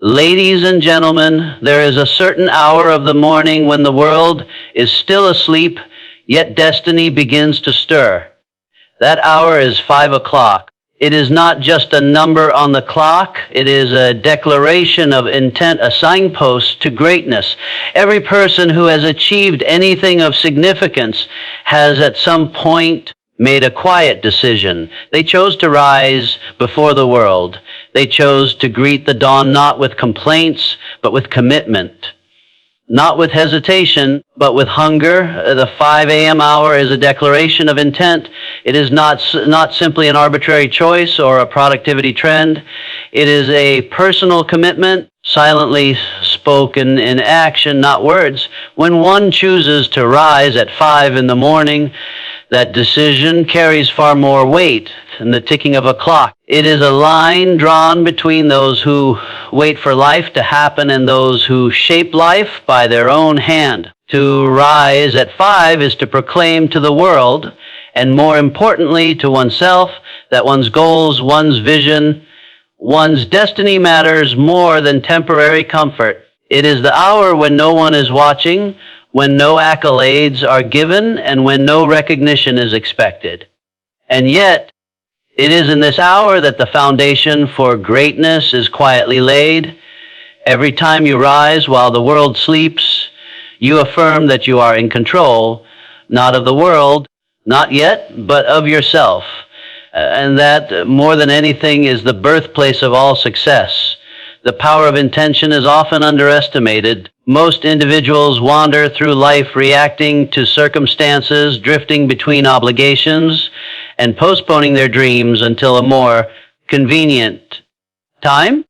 Ladies and gentlemen, there is a certain hour of the morning when the world is still asleep, yet destiny begins to stir. That hour is 5 o'clock. It is not just a number on the clock. It is a declaration of intent, a signpost to greatness. Every person who has achieved anything of significance has at some point made a quiet decision. They chose to rise before the world. They chose to greet the dawn not with complaints, but with commitment. Not with hesitation, but with hunger. The 5 a.m. hour is a declaration of intent. It is not simply an arbitrary choice or a productivity trend. It is a personal commitment, silently spoken in action, not words. When one chooses to rise at 5 in the morning, that decision carries far more weight than the ticking of a clock. It is a line drawn between those who wait for life to happen and those who shape life by their own hand. To rise at 5 is to proclaim to the world, and more importantly to oneself, that one's goals, one's vision, one's destiny matters more than temporary comfort. It is the hour when no one is watching, when no accolades are given, and when no recognition is expected. And yet, it is in this hour that the foundation for greatness is quietly laid. Every time you rise while the world sleeps, you affirm that you are in control, not of the world, not yet, but of yourself. And that, more than anything, is the birthplace of all success. The power of intention is often underestimated. Most individuals wander through life reacting to circumstances, drifting between obligations, and postponing their dreams until a more convenient time.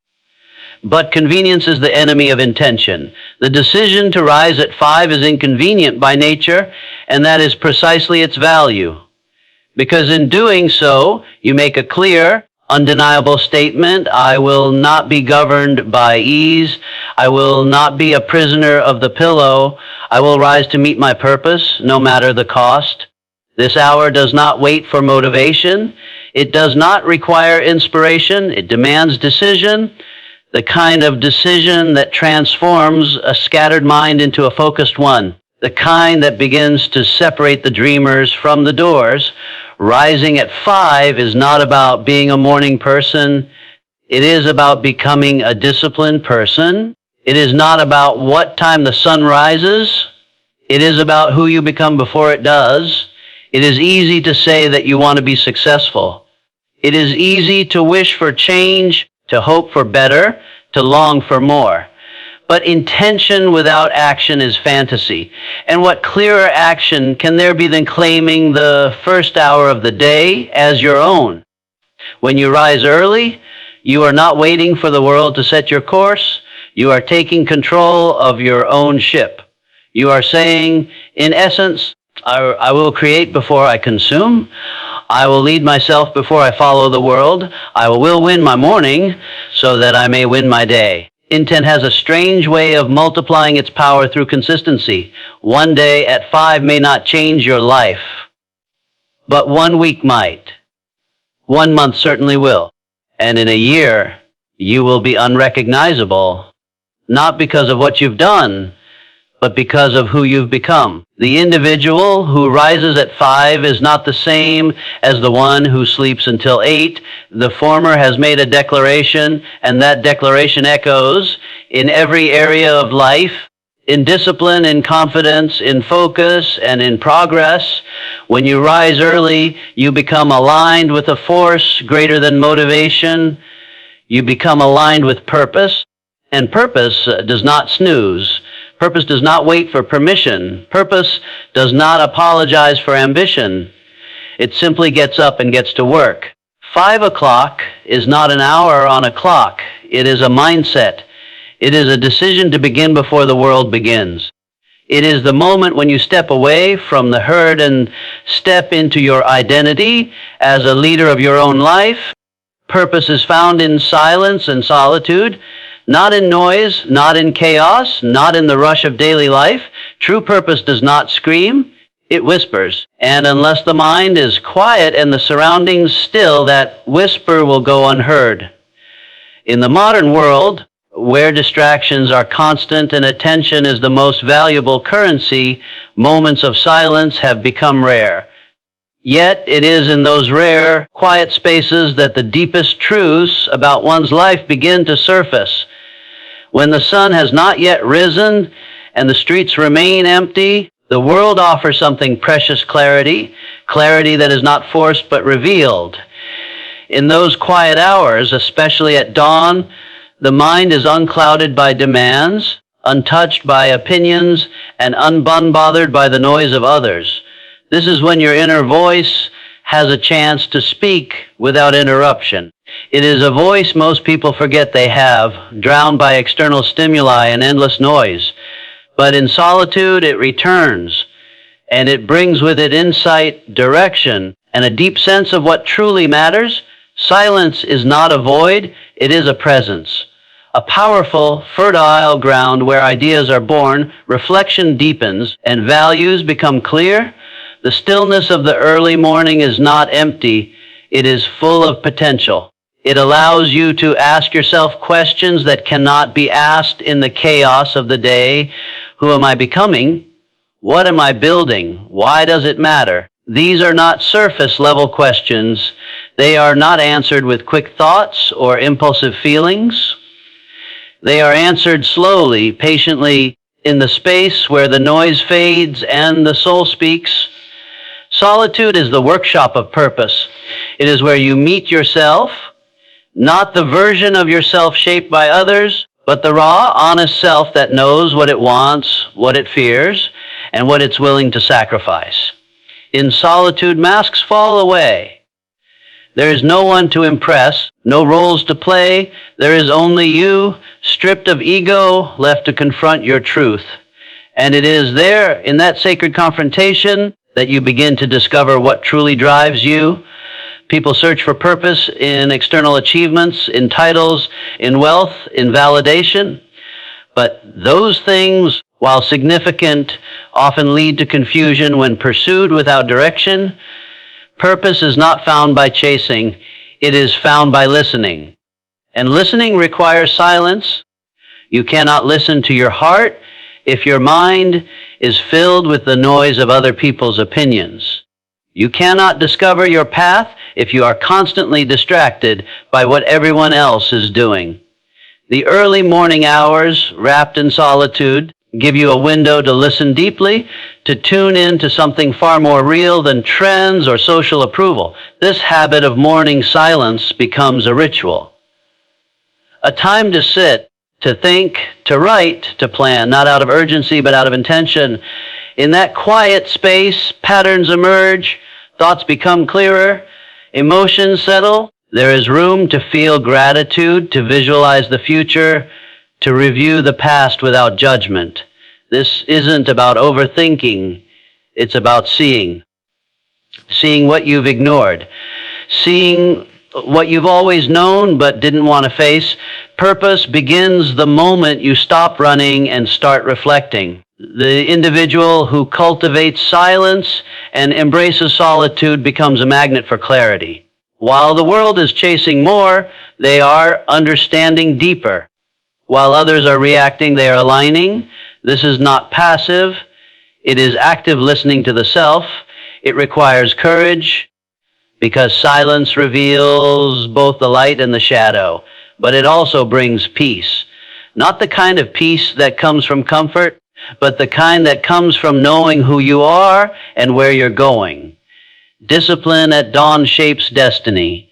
But convenience is the enemy of intention. The decision to rise at 5 is inconvenient by nature, and that is precisely its value. Because in doing so, you make a clear, undeniable statement: I will not be governed by ease. I will not be a prisoner of the pillow. I will rise to meet my purpose, no matter the cost. This hour does not wait for motivation. It does not require inspiration. It demands decision, the kind of decision that transforms a scattered mind into a focused one, the kind that begins to separate the dreamers from the doors. Rising at 5 is not about being a morning person. It is about becoming a disciplined person. It is not about what time the sun rises. It is about who you become before it does. It is easy to say that you want to be successful. It is easy to wish for change, to hope for better, to long for more. But intention without action is fantasy. And what clearer action can there be than claiming the first hour of the day as your own? When you rise early, you are not waiting for the world to set your course. You are taking control of your own ship. You are saying, in essence, I will create before I consume. I will lead myself before I follow the world. I will win my morning so that I may win my day. Intent has a strange way of multiplying its power through consistency. One day at 5 may not change your life, but 1 week might. 1 month certainly will. And in a year, you will be unrecognizable, not because of what you've done, but because of who you've become. The individual who rises at 5 is not the same as the one who sleeps until 8. The former has made a declaration, and that declaration echoes in every area of life, in discipline, in confidence, in focus, and in progress. When you rise early, you become aligned with a force greater than motivation. You become aligned with purpose, and purpose does not snooze. Purpose does not wait for permission. Purpose does not apologize for ambition. It simply gets up and gets to work. 5 o'clock is not an hour on a clock. It is a mindset. It is a decision to begin before the world begins. It is the moment when you step away from the herd and step into your identity as a leader of your own life. Purpose is found in silence and solitude. Not in noise, not in chaos, not in the rush of daily life. True purpose does not scream, it whispers. And unless the mind is quiet and the surroundings still, that whisper will go unheard. In the modern world, where distractions are constant and attention is the most valuable currency, moments of silence have become rare. Yet it is in those rare, quiet spaces that the deepest truths about one's life begin to surface. When the sun has not yet risen and the streets remain empty, the world offers something precious: clarity, clarity that is not forced but revealed. In those quiet hours, especially at dawn, the mind is unclouded by demands, untouched by opinions, and unbothered by the noise of others. This is when your inner voice has a chance to speak without interruption. It is a voice most people forget they have, drowned by external stimuli and endless noise. But in solitude, it returns, and it brings with it insight, direction, and a deep sense of what truly matters. Silence is not a void, it is a presence. A powerful, fertile ground where ideas are born, reflection deepens, and values become clear. The stillness of the early morning is not empty, it is full of potential. It allows you to ask yourself questions that cannot be asked in the chaos of the day. Who am I becoming? What am I building? Why does it matter? These are not surface-level questions. They are not answered with quick thoughts or impulsive feelings. They are answered slowly, patiently, in the space where the noise fades and the soul speaks. Solitude is the workshop of purpose. It is where you meet yourself, not the version of yourself shaped by others, but the raw, honest self that knows what it wants, what it fears, and what it's willing to sacrifice. In solitude, masks fall away. There is no one to impress, no roles to play. There is only you, stripped of ego, left to confront your truth. And it is there, in that sacred confrontation, that you begin to discover what truly drives you. People search for purpose in external achievements, in titles, in wealth, in validation. But those things, while significant, often lead to confusion when pursued without direction. Purpose is not found by chasing, it is found by listening. And listening requires silence. You cannot listen to your heart if your mind is filled with the noise of other people's opinions. You cannot discover your path if you are constantly distracted by what everyone else is doing. The early morning hours, wrapped in solitude, give you a window to listen deeply, to tune in to something far more real than trends or social approval. This habit of morning silence becomes a ritual. A time to sit, to think, to write, to plan, not out of urgency but out of intention. In that quiet space, patterns emerge, thoughts become clearer, emotions settle. There is room to feel gratitude, to visualize the future, to review the past without judgment. This isn't about overthinking, it's about seeing. Seeing what you've ignored, seeing what you've always known but didn't want to face. Purpose begins the moment you stop running and start reflecting. The individual who cultivates silence and embraces solitude becomes a magnet for clarity. While the world is chasing more, they are understanding deeper. While others are reacting, they are aligning. This is not passive. It is active listening to the self. It requires courage because silence reveals both the light and the shadow, but it also brings peace. Not the kind of peace that comes from comfort, but the kind that comes from knowing who you are and where you're going. Discipline at dawn shapes destiny.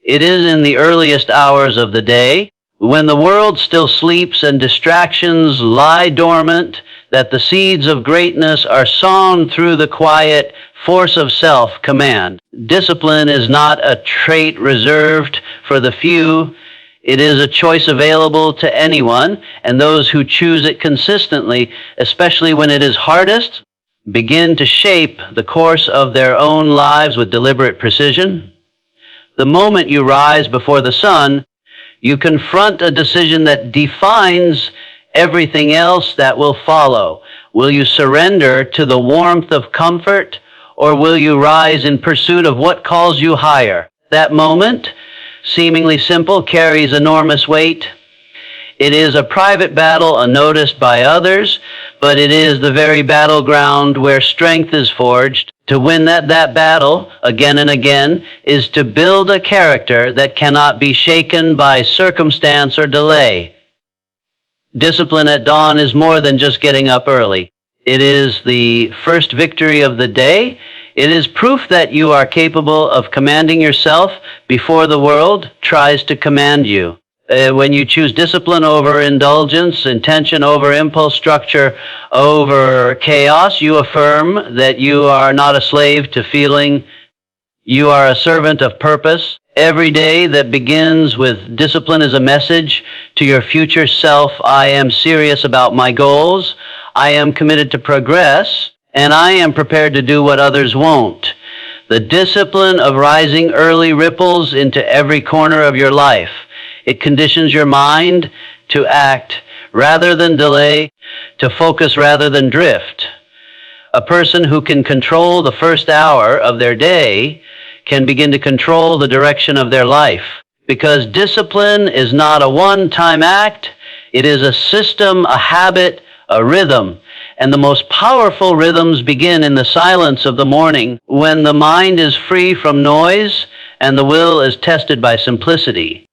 It is in the earliest hours of the day, when the world still sleeps and distractions lie dormant, that the seeds of greatness are sown through the quiet force of self-command. Discipline is not a trait reserved for the few. It is a choice available to anyone, and those who choose it consistently, especially when it is hardest, begin to shape the course of their own lives with deliberate precision. The moment you rise before the sun, you confront a decision that defines everything else that will follow. Will you surrender to the warmth of comfort, or will you rise in pursuit of what calls you higher? That moment, seemingly simple, carries enormous weight. It is a private battle unnoticed by others, but it is the very battleground where strength is forged. To win that battle again and again is to build a character that cannot be shaken by circumstance or delay. Discipline at dawn is more than just getting up early. It is the first victory of the day. It is proof that you are capable of commanding yourself before the world tries to command you. When you choose discipline over indulgence, intention over impulse, structure over chaos, you affirm that you are not a slave to feeling. You are a servant of purpose. Every day that begins with discipline is a message to your future self. I am serious about my goals. I am committed to progress, and I am prepared to do what others won't. The discipline of rising early ripples into every corner of your life. It conditions your mind to act rather than delay, to focus rather than drift. A person who can control the first hour of their day can begin to control the direction of their life. Because discipline is not a one-time act, it is a system, a habit, a rhythm. And the most powerful rhythms begin in the silence of the morning, when the mind is free from noise and the will is tested by simplicity.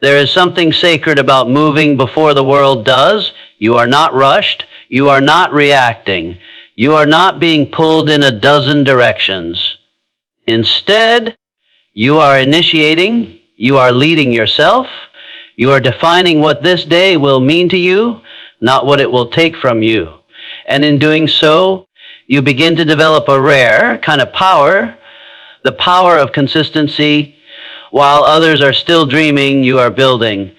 There is something sacred about moving before the world does. You are not rushed. You are not reacting. You are not being pulled in a dozen directions. Instead, you are initiating. You are leading yourself. You are defining what this day will mean to you, not what it will take from you. And in doing so, you begin to develop a rare kind of power, the power of consistency. While others are still dreaming, you are building.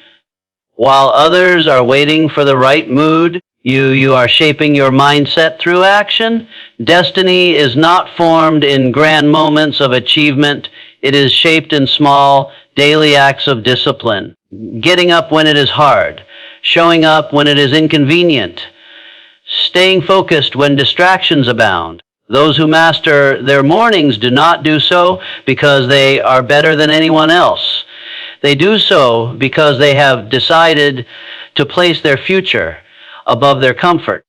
While others are waiting for the right mood, you are shaping your mindset through action. Destiny is not formed in grand moments of achievement. It is shaped in small, daily acts of discipline. Getting up when it is hard, showing up when it is inconvenient, staying focused when distractions abound. Those who master their mornings do not do so because they are better than anyone else. They do so because they have decided to place their future above their comfort.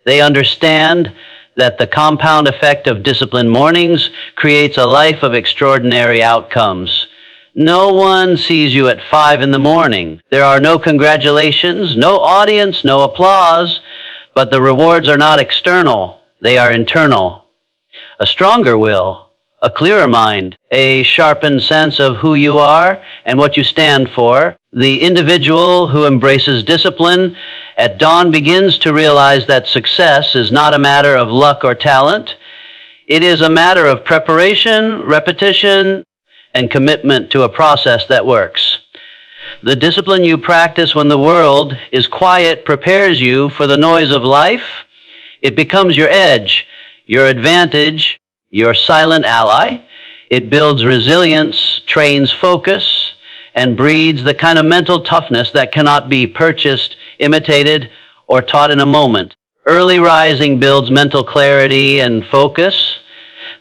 They understand that the compound effect of disciplined mornings creates a life of extraordinary outcomes. No one sees you at 5 in the morning. There are no congratulations, no audience, no applause, but the rewards are not external. They are internal. A stronger will, a clearer mind, a sharpened sense of who you are and what you stand for. The individual who embraces discipline at dawn begins to realize that success is not a matter of luck or talent. It is a matter of preparation, repetition, and commitment to a process that works. The discipline you practice when the world is quiet prepares you for the noise of life. It becomes your edge, your advantage, your silent ally. It builds resilience, trains focus, and breeds the kind of mental toughness that cannot be purchased, imitated, or taught in a moment. Early rising builds mental clarity and focus.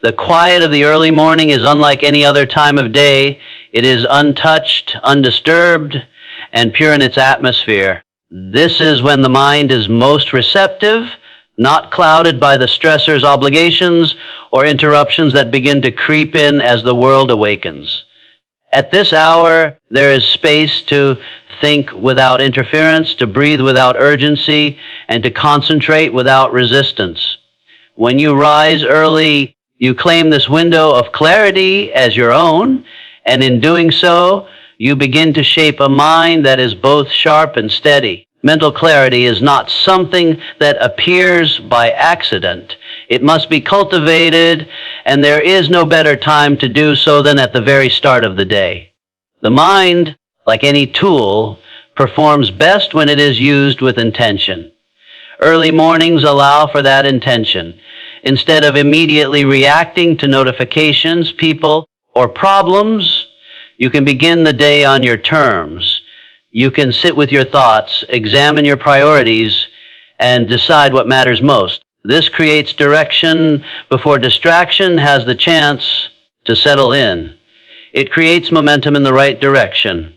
The quiet of the early morning is unlike any other time of day. It is untouched, undisturbed, and pure in its atmosphere. This is when the mind is most receptive, not clouded by the stressors, obligations, or interruptions that begin to creep in as the world awakens. At this hour, there is space to think without interference, to breathe without urgency, and to concentrate without resistance. When you rise early, you claim this window of clarity as your own, and in doing so, you begin to shape a mind that is both sharp and steady. Mental clarity is not something that appears by accident. It must be cultivated, and there is no better time to do so than at the very start of the day. The mind, like any tool, performs best when it is used with intention. Early mornings allow for that intention. Instead of immediately reacting to notifications, people, or problems, you can begin the day on your terms. You can sit with your thoughts, examine your priorities, and decide what matters most. This creates direction before distraction has the chance to settle in. It creates momentum in the right direction.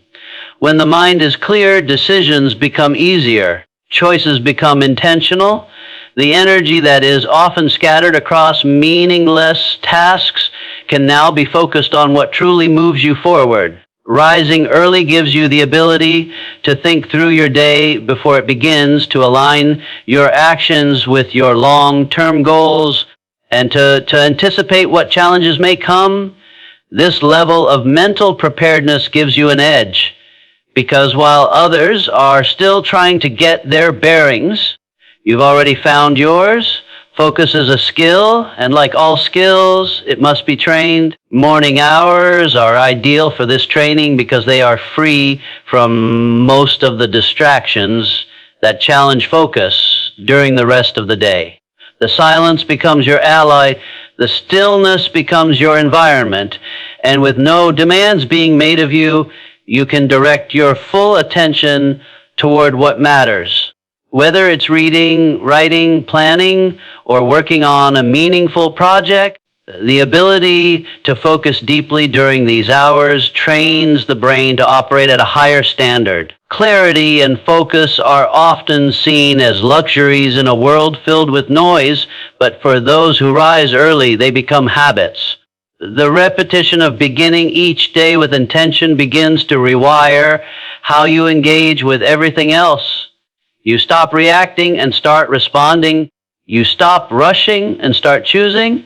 When the mind is clear, decisions become easier, choices become intentional. The energy that is often scattered across meaningless tasks can now be focused on what truly moves you forward. Rising early gives you the ability to think through your day before it begins, to align your actions with your long-term goals, and to anticipate what challenges may come. This level of mental preparedness gives you an edge, because while others are still trying to get their bearings, you've already found yours. Focus is a skill, and like all skills, it must be trained. Morning hours are ideal for this training because they are free from most of the distractions that challenge focus during the rest of the day. The silence becomes your ally, the stillness becomes your environment, and with no demands being made of you, you can direct your full attention toward what matters. Whether it's reading, writing, planning, or working on a meaningful project, the ability to focus deeply during these hours trains the brain to operate at a higher standard. Clarity and focus are often seen as luxuries in a world filled with noise, but for those who rise early, they become habits. The repetition of beginning each day with intention begins to rewire how you engage with everything else. You stop reacting and start responding. You stop rushing and start choosing.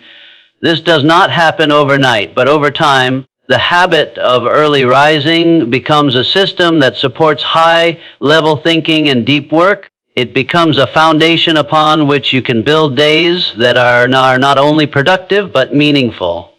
This does not happen overnight, but over time, the habit of early rising becomes a system that supports high-level thinking and deep work. It becomes a foundation upon which you can build days that are not only productive, but meaningful.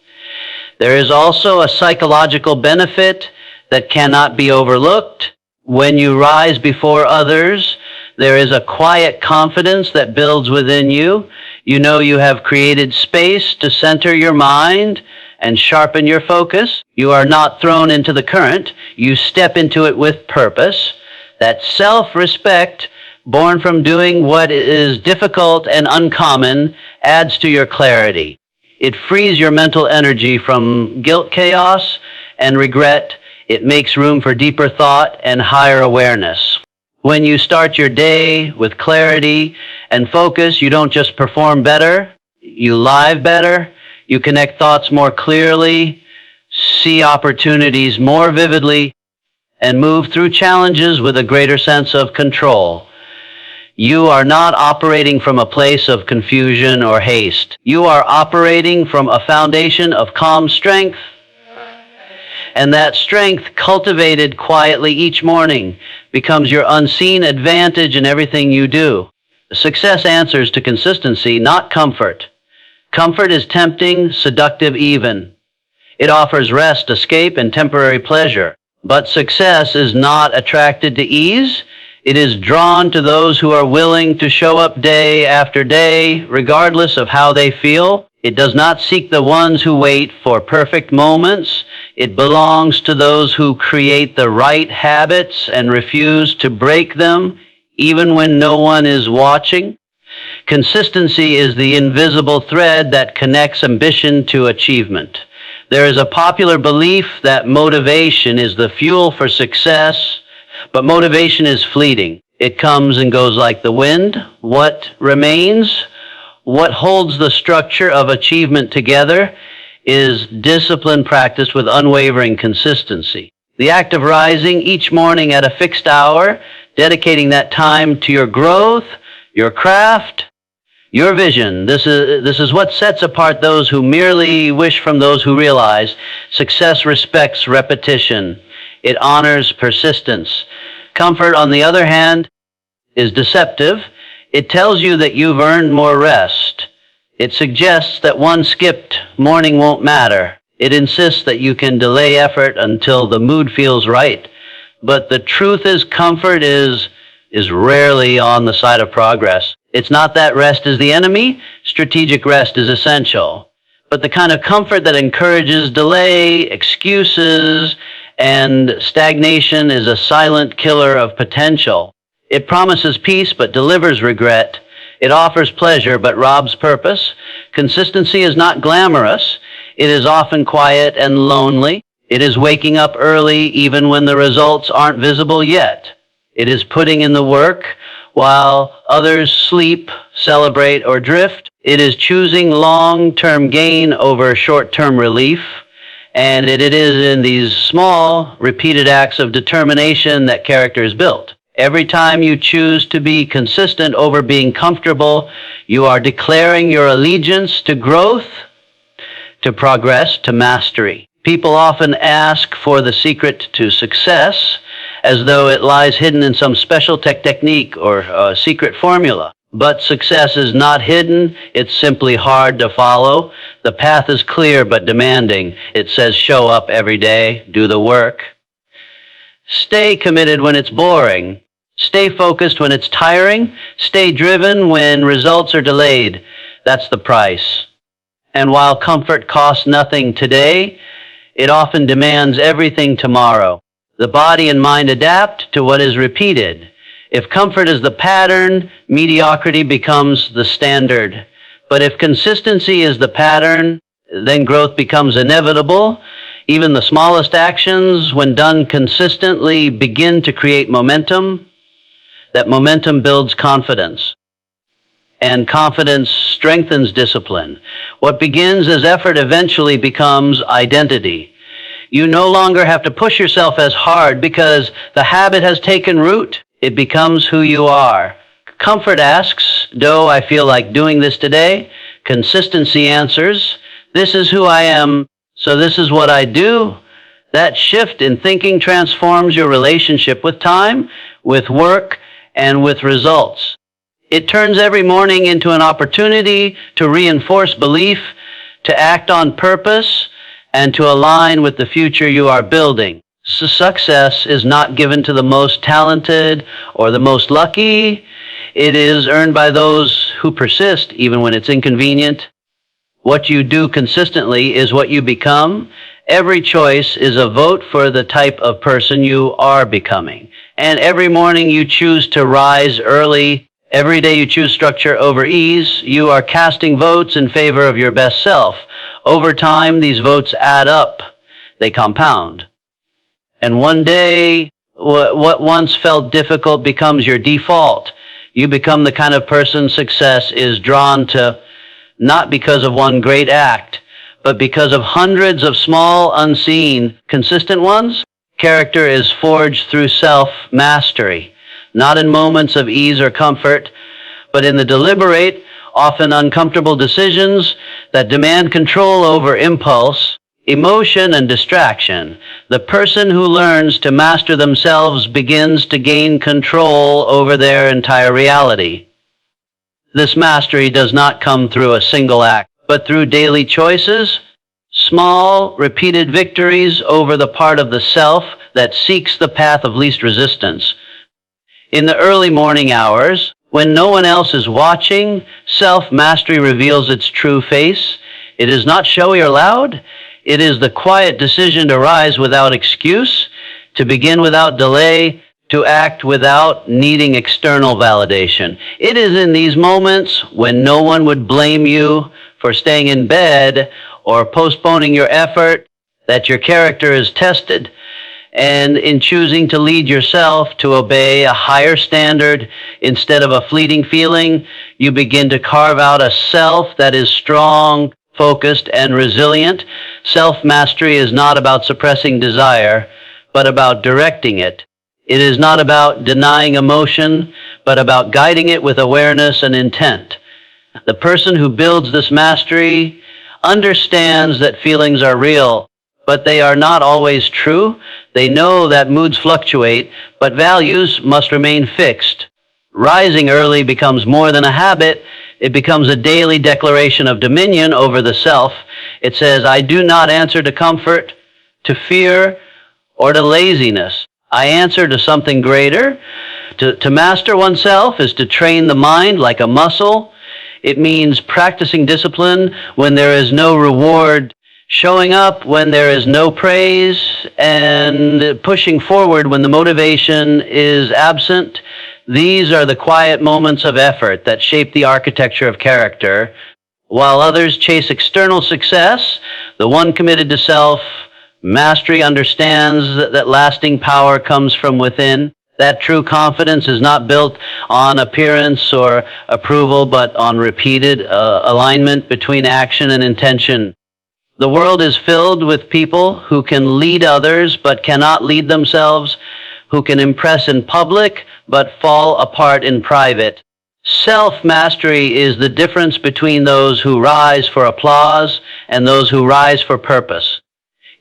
There is also a psychological benefit that cannot be overlooked. When you rise before others, there is a quiet confidence that builds within you. You know you have created space to center your mind and sharpen your focus. You are not thrown into the current. You step into it with purpose. That self-respect, born from doing what is difficult and uncommon, adds to your clarity. It frees your mental energy from guilt, chaos, and regret. It makes room for deeper thought and higher awareness. When you start your day with clarity and focus, you don't just perform better, you live better, you connect thoughts more clearly, see opportunities more vividly, and move through challenges with a greater sense of control. You are not operating from a place of confusion or haste. You are operating from a foundation of calm strength, and that strength, cultivated quietly each morning, becomes your unseen advantage in everything you do. Success answers to consistency, not comfort. Comfort is tempting, seductive even. It offers rest, escape, and temporary pleasure. But success is not attracted to ease. It is drawn to those who are willing to show up day after day, regardless of how they feel. It does not seek the ones who wait for perfect moments. It belongs to those who create the right habits and refuse to break them, even when no one is watching. Consistency is the invisible thread that connects ambition to achievement. There is a popular belief that motivation is the fuel for success, but motivation is fleeting. It comes and goes like the wind. What remains, what holds the structure of achievement together, is discipline practiced with unwavering consistency. The act of rising each morning at a fixed hour, dedicating that time to your growth, your craft, your vision. This is what sets apart those who merely wish from those who realize. Success respects repetition. It honors persistence. Comfort, on the other hand, is deceptive. It tells you that you've earned more rest. It suggests that one skipped morning won't matter. It insists that you can delay effort until the mood feels right. But the truth is, comfort is rarely on the side of progress. It's not that rest is the enemy. Strategic rest is essential. But the kind of comfort that encourages delay, excuses, and stagnation is a silent killer of potential. It promises peace but delivers regret. It offers pleasure but robs purpose. Consistency is not glamorous. It is often quiet and lonely. It is waking up early even when the results aren't visible yet. It is putting in the work while others sleep, celebrate, or drift. It is choosing long-term gain over short-term relief. And it is in these small, repeated acts of determination that character is built. Every time you choose to be consistent over being comfortable, you are declaring your allegiance to growth, to progress, to mastery. People often ask for the secret to success as though it lies hidden in some special technique or secret formula. But success is not hidden. It's simply hard to follow. The path is clear but demanding. It says show up every day, do the work. Stay committed when it's boring. Stay focused when it's tiring. Stay driven when results are delayed. That's the price. And while comfort costs nothing today, it often demands everything tomorrow. The body and mind adapt to what is repeated. If comfort is the pattern, mediocrity becomes the standard. But if consistency is the pattern, then growth becomes inevitable. Even the smallest actions, when done consistently, begin to create momentum. That momentum builds confidence. And confidence strengthens discipline. What begins as effort eventually becomes identity. You no longer have to push yourself as hard because the habit has taken root. It becomes who you are. Comfort asks, do I feel like doing this today? Consistency answers, this is who I am, so this is what I do. That shift in thinking transforms your relationship with time, with work, and with results. It turns every morning into an opportunity to reinforce belief, to act on purpose, and to align with the future you are building. Success is not given to the most talented or the most lucky. It is earned by those who persist even when it's inconvenient. What you do consistently is what you become. Every choice is a vote for the type of person you are becoming. And every morning you choose to rise early. Every day you choose structure over ease. You are casting votes in favor of your best self. Over time, these votes add up. They compound. And one day, what once felt difficult becomes your default. You become the kind of person success is drawn to, not because of one great act, but because of hundreds of small, unseen, consistent ones. Character is forged through self-mastery, not in moments of ease or comfort, but in the deliberate, often uncomfortable decisions that demand control over impulse, emotion, and distraction. The person who learns to master themselves begins to gain control over their entire reality. This mastery does not come through a single act, but through daily choices, small, repeated victories over the part of the self that seeks the path of least resistance. In the early morning hours, when no one else is watching, self-mastery reveals its true face. It is not showy or loud. It is the quiet decision to rise without excuse, to begin without delay, to act without needing external validation. It is in these moments when no one would blame you for staying in bed or postponing your effort that your character is tested. And in choosing to lead yourself to obey a higher standard instead of a fleeting feeling, you begin to carve out a self that is strong, focused, and resilient. Self-mastery is not about suppressing desire, but about directing it. It is not about denying emotion, but about guiding it with awareness and intent. The person who builds this mastery understands that feelings are real, but they are not always true. They know that moods fluctuate, but values must remain fixed. Rising early becomes more than a habit. It becomes a daily declaration of dominion over the self. It says, I do not answer to comfort, to fear, or to laziness. I answer to something greater. To master oneself is to train the mind like a muscle. It means practicing discipline when there is no reward, showing up when there is no praise, and pushing forward when the motivation is absent. These are the quiet moments of effort that shape the architecture of character. While others chase external success, the one committed to self Mastery understands that lasting power comes from within. That true confidence is not built on appearance or approval, but on repeated alignment between action and intention. The world is filled with people who can lead others but cannot lead themselves, who can impress in public but fall apart in private. Self-mastery is the difference between those who rise for applause and those who rise for purpose.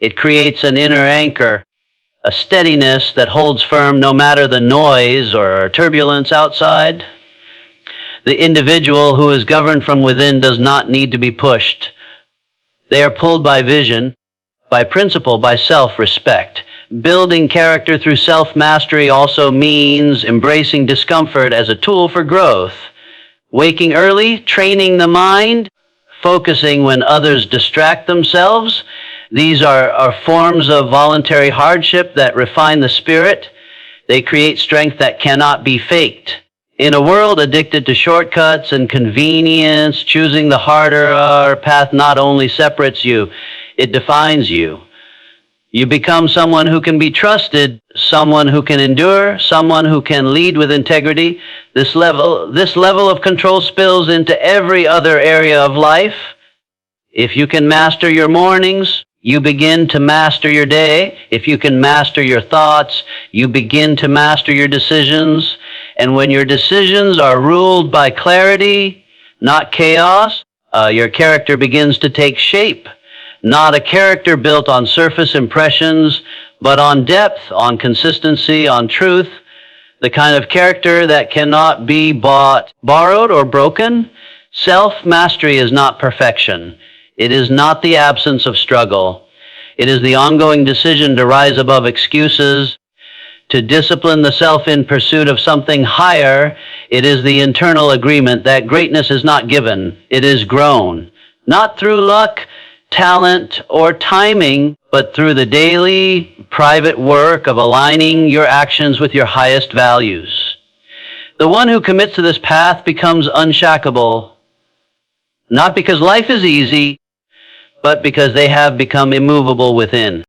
It creates an inner anchor, a steadiness that holds firm no matter the noise or turbulence outside. The individual who is governed from within does not need to be pushed. They are pulled by vision, by principle, by self-respect. Building character through self-mastery also means embracing discomfort as a tool for growth. Waking early, training the mind, focusing when others distract themselves. These are forms of voluntary hardship that refine the spirit. They create strength that cannot be faked. In a world addicted to shortcuts and convenience, choosing the harder path not only separates you, it defines you. You become someone who can be trusted, someone who can endure, someone who can lead with integrity. This level of control spills into every other area of life. If you can master your mornings, you begin to master your day. If you can master your thoughts, you begin to master your decisions. And when your decisions are ruled by clarity, not chaos, your character begins to take shape. Not a character built on surface impressions, but on depth, on consistency, on truth. The kind of character that cannot be bought, borrowed, or broken. Self-mastery is not perfection. It is not the absence of struggle. It is the ongoing decision to rise above excuses, to discipline the self in pursuit of something higher. It is the internal agreement that greatness is not given, it is grown. Not through luck, talent, or timing, but through the daily, private work of aligning your actions with your highest values. The one who commits to this path becomes unshackable, not because life is easy, but because they have become immovable within.